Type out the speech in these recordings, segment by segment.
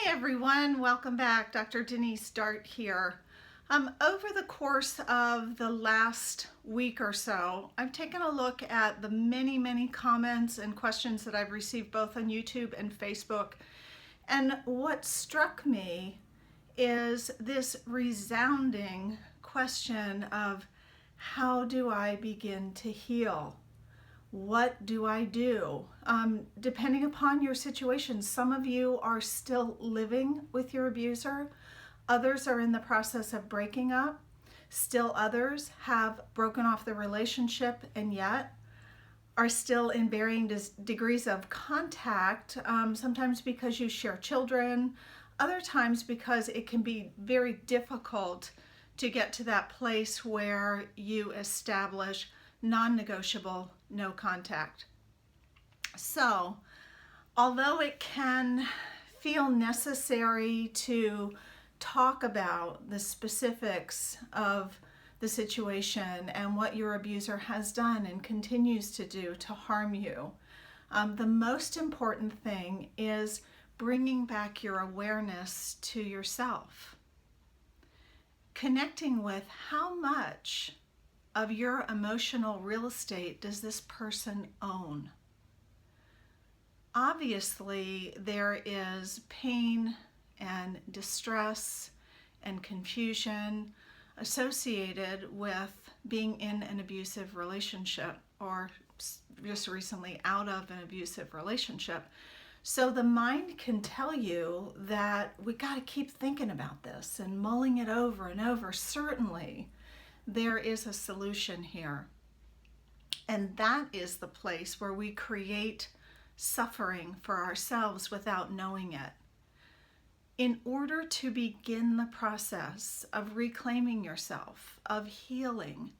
everyone, welcome back. Dr. Denise Dart here. Over the course of the last week or so, I've taken a look at the many comments and questions that I've received both on YouTube and Facebook. And what struck me is this resounding question of how do I begin to heal? What do I do? Depending upon your situation, some of you are still living with your abuser. Others are in the process of breaking up. Still others have broken off the relationship and yet are still in varying degrees of contact, sometimes because you share children, other times because it can be very difficult to get to that place where you establish non-negotiable no contact. So, although it can feel necessary to talk about the specifics of the situation and what your abuser has done and continues to do to harm you, the most important thing is bringing back your awareness to yourself. Connecting with how much of your emotional real estate does this person own? Obviously, there is pain and distress and confusion associated with being in an abusive relationship or just recently out of an abusive relationship. So the mind can tell you that we got to keep thinking about this and mulling it over and over. Certainly, there is a solution here. And that is the place where we create suffering for ourselves without knowing it. In order to begin the process of reclaiming yourself, of healing,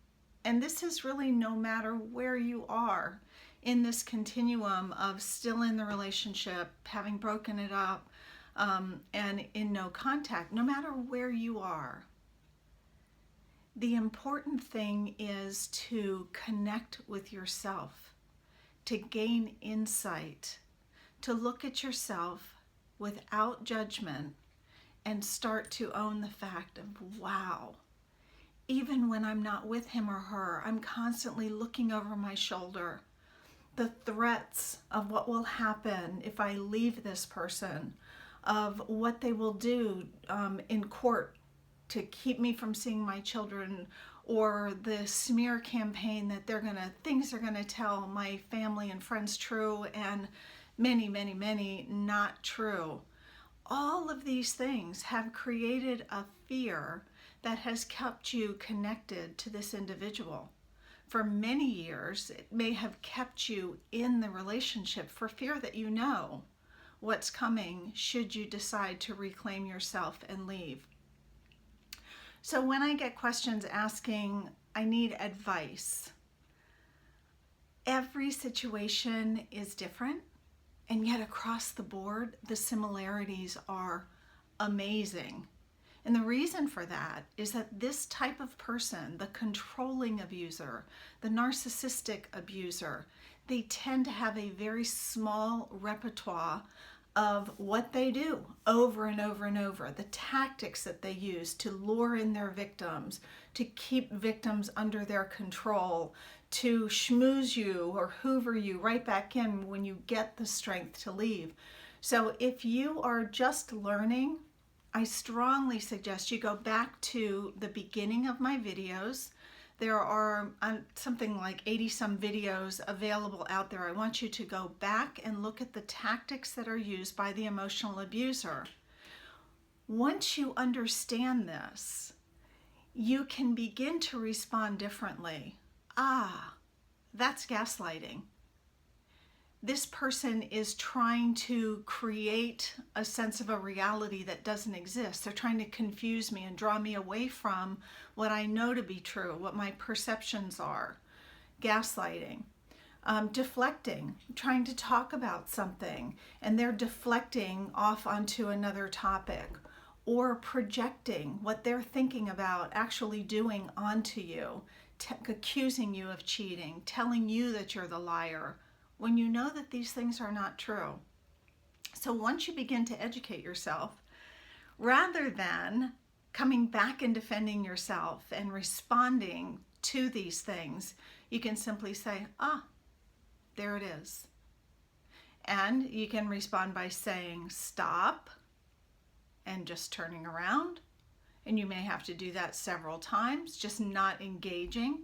and this is really no matter where you are in this continuum of still in the relationship, having broken it up, and in no contact, no matter where you are, the important thing is to connect with yourself, to gain insight, to look at yourself without judgment and start to own the fact of, wow, even when I'm not with him or her, I'm constantly looking over my shoulder. The threats of what will happen if I leave this person, of what they will do in court to keep me from seeing my children, or the smear campaign that things they're gonna tell my family and friends true and many not true. All of these things have created a fear that has kept you connected to this individual. For many years, it may have kept you in the relationship for fear that you know what's coming should you decide to reclaim yourself and leave. So when I get questions asking, I need advice. Every situation is different, and yet across the board, the similarities are amazing. And the reason for that is that this type of person, the controlling abuser, the narcissistic abuser, they tend to have a very small repertoire of what they do over and over, the tactics that they use to lure in their victims, to keep victims under their control, to schmooze you or hoover you right back in when you get the strength to leave. So if you are just learning, I strongly suggest you go back to the beginning of my videos. There are something like 80 some videos available out there. I want you to go back and look at the tactics that are used by the emotional abuser. Once you understand this, you can begin to respond differently. Ah, that's gaslighting. This person is trying to create a sense of a reality that doesn't exist. They're trying to confuse me and draw me away from what I know to be true, what my perceptions are. Gaslighting. Deflecting, trying to talk about something, and they're deflecting off onto another topic. Or projecting what they're thinking about actually doing onto you, accusing you of cheating, telling you that you're the liar, when you know that these things are not true. So once you begin to educate yourself, rather than coming back and defending yourself and responding to these things, you can simply say, ah, there it is. And you can respond by saying stop and just turning around. And you may have to do that several times, just not engaging.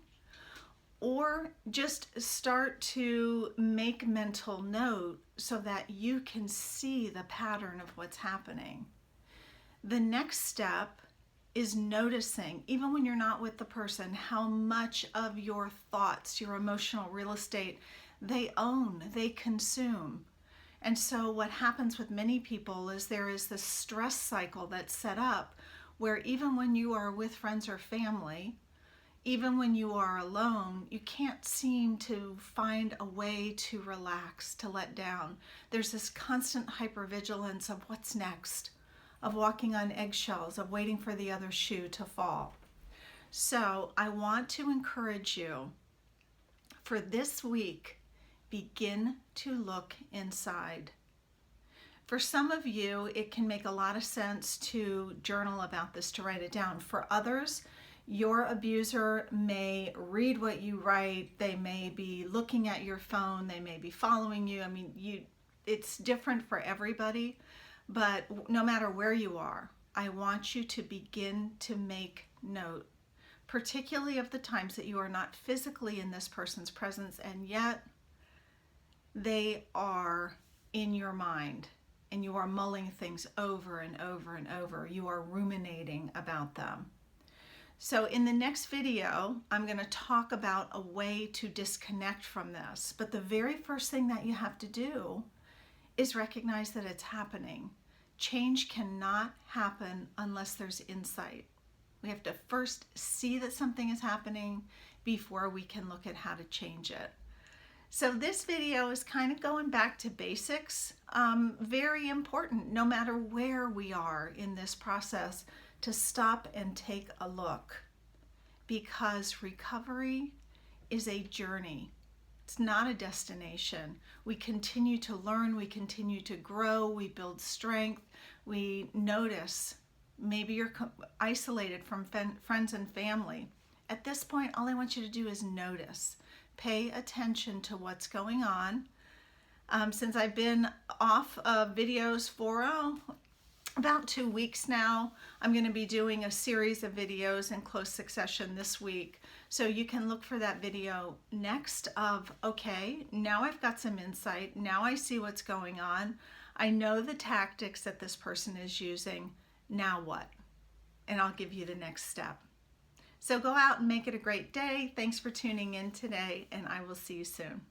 Or just start to make mental note so that you can see the pattern of what's happening. The next step is noticing, even when you're not with the person, how much of your thoughts, your emotional real estate, they own, they consume. And so what happens with many people is there is this stress cycle that's set up where even when you are with friends or family, even when you are alone, you can't seem to find a way to relax, to let down. There's this constant hypervigilance of what's next, of walking on eggshells, of waiting for the other shoe to fall. So I want to encourage you for this week, begin to look inside. For some of you, it can make a lot of sense to journal about this, to write it down. For others, your abuser may read what you write, they may be looking at your phone, they may be following you. I mean, it's different for everybody, but no matter where you are, I want you to begin to make note, particularly of the times that you are not physically in this person's presence, and yet they are in your mind, and you are mulling things over and over and over. You are ruminating about them. So in the next video, I'm going to talk about a way to disconnect from this. But the very first thing that you have to do is recognize that it's happening. Change cannot happen unless there's insight. We have to first see that something is happening before we can look at how to change it. So this video is kind of going back to basics. Very important, no matter where we are in this process, to stop and take a look, because recovery is a journey. It's not a destination. We continue to learn, we continue to grow, we build strength, we notice. Maybe you're isolated from friends and family. At this point, all I want you to do is notice. Pay attention to what's going on. Since I've been off of videos for about 2 weeks now, I'm going to be doing a series of videos in close succession this week. So you can look for that video next of, okay, now I've got some insight. Now I see what's going on. I know the tactics that this person is using. Now what? And I'll give you the next step. So go out and make it a great day. Thanks for tuning in today, and I will see you soon.